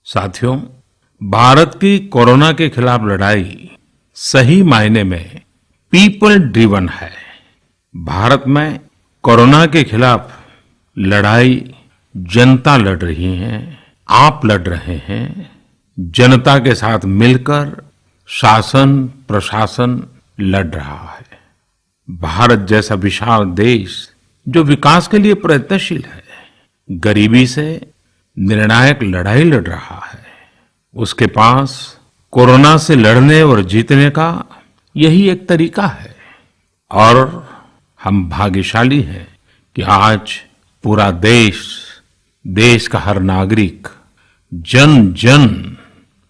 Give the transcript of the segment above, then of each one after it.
साथियों, भारत की कोरोना के खिलाफ लड़ाई सही मायने में पीपल ड्रिवन है। भारत में कोरोना के खिलाफ लड़ाई जनता लड़ रही है, आप लड़ रहे हैं। जनता के साथ मिलकर शासन प्रशासन लड़ रहा है। भारत जैसा विशाल देश जो विकास के लिए प्रयत्नशील है, गरीबी से निर्णायक लड़ाई लड़ रहा है। उसके पास कोरोना से लड़ने और जीतने का यही एक तरीका है। और हम भाग्यशाली हैं कि आज पूरा देश का हर नागरिक जन जन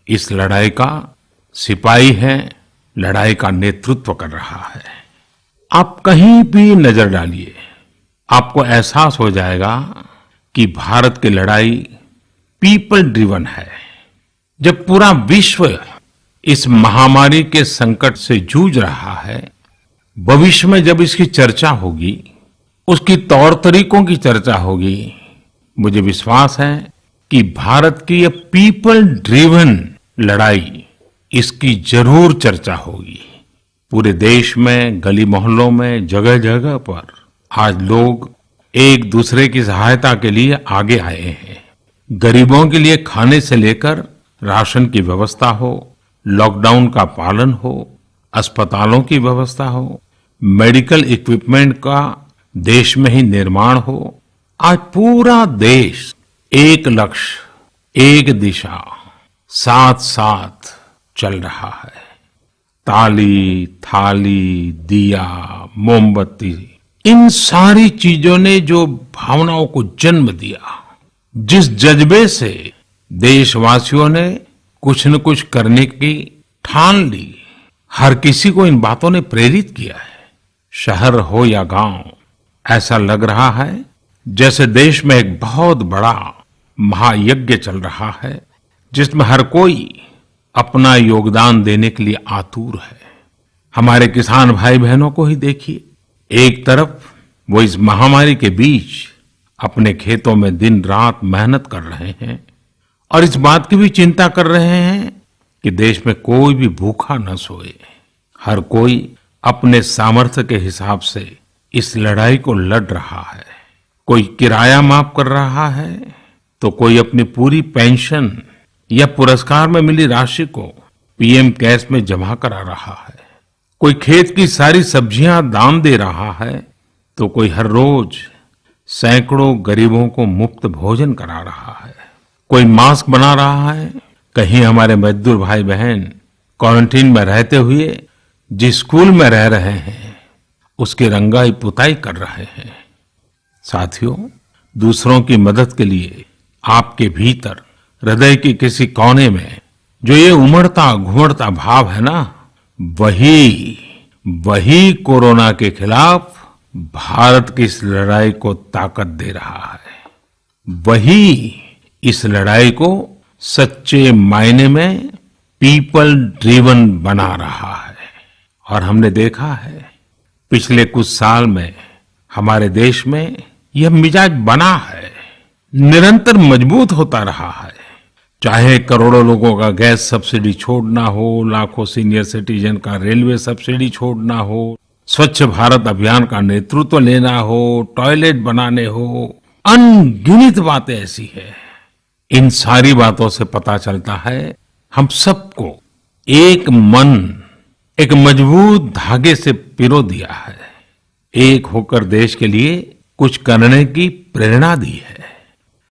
इस लड़ाई का सिपाही है, लड़ाई का नेतृत्व कर रहा है। आप कहीं भी नजर डालिए, आपको एहसास हो जाएगा कि भारत की लड़ाई पीपल ड्रिवन है। जब पूरा विश्व इस महामारी के संकट से जूझ रहा है, भविष्य में जब इसकी चर्चा होगी, उसकी तौर तरीकों की चर्चा होगी, मुझे विश्वास है कि भारत की यह पीपल ड्रिवन लड़ाई, इसकी जरूर चर्चा होगी। पूरे देश में, गली मोहल्लों में, जगह जगह पर आज लोग एक दूसरे की सहायता के लिए आगे आए हैं। गरीबों के लिए खाने से लेकर राशन की व्यवस्था हो, लॉकडाउन का पालन हो, अस्पतालों की व्यवस्था हो, मेडिकल इक्विपमेंट का देश में ही निर्माण हो। आज पूरा देश एक लक्ष्य, एक दिशा, साथ साथ चल रहा है। ताली, थाली, दिया, मोमबत्ती, इन सारी चीजों ने जो भावनाओं को जन्म दिया, जिस जज्बे से देशवासियों ने कुछ न कुछ करने की ठान ली, हर किसी को इन बातों ने प्रेरित किया है। शहर हो या गांव, ऐसा लग रहा है जैसे देश में एक बहुत बड़ा महायज्ञ चल रहा है, जिसमें हर कोई अपना योगदान देने के लिए आतुर है। हमारे किसान भाई बहनों को ही देखिए, एक तरफ वो इस महामारी के बीच अपने खेतों में दिन रात मेहनत कर रहे हैं और इस बात की भी चिंता कर रहे हैं कि देश में कोई भी भूखा न सोए। हर कोई अपने सामर्थ्य के हिसाब से इस लड़ाई को लड़ रहा है। कोई किराया माफ कर रहा है, तो कोई अपनी पूरी पेंशन या पुरस्कार में मिली राशि को पीएम केयर्स में जमा करा रहा है। कोई खेत की सारी सब्जियां दान दे रहा है, तो कोई हर रोज सैकड़ों गरीबों को मुफ्त भोजन करा रहा है। कोई मास्क बना रहा है। कहीं हमारे मजदूर भाई बहन क्वारंटीन में रहते हुए जिस स्कूल में रह रहे हैं, उसकी रंगाई पुताई कर रहे हैं। साथियों, दूसरों की मदद के लिए आपके भीतर हृदय के किसी कोने में जो ये उमड़ता घुमड़ता भाव है ना, वही कोरोना के खिलाफ भारत की इस लड़ाई को ताकत दे रहा है। वही इस लड़ाई को सच्चे मायने में पीपल ड्रिवन बना रहा है। और हमने देखा है पिछले कुछ साल में हमारे देश में यह मिजाज बना है, निरंतर मजबूत होता रहा है। चाहे करोड़ों लोगों का गैस सब्सिडी छोड़ना हो, लाखों सीनियर सिटीजन का रेलवे सब्सिडी छोड़ना हो, स्वच्छ भारत अभियान का नेतृत्व लेना हो, टॉयलेट बनाने हो, अनगिनत बातें ऐसी है। इन सारी बातों से पता चलता है हम सबको एक मन, एक मजबूत धागे से पिरो दिया है। एक होकर देश के लिए कुछ करने की प्रेरणा दी है।